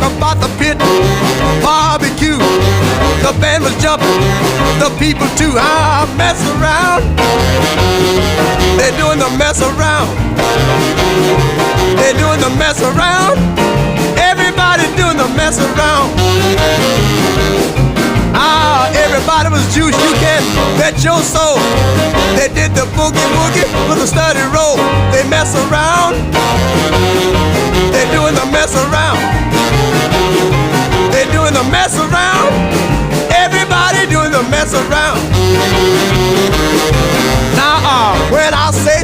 about the pit barbecue. The band was jumping, the people too. Ah, mess around. They're doing the mess around. They're doing the mess around. Everybody doing the mess around. Ah, everybody was juice, you can bet your soul. They did the boogie woogie with a steady roll. They mess around. They're doing the mess around. They're doing the mess around. Everybody doing the mess around.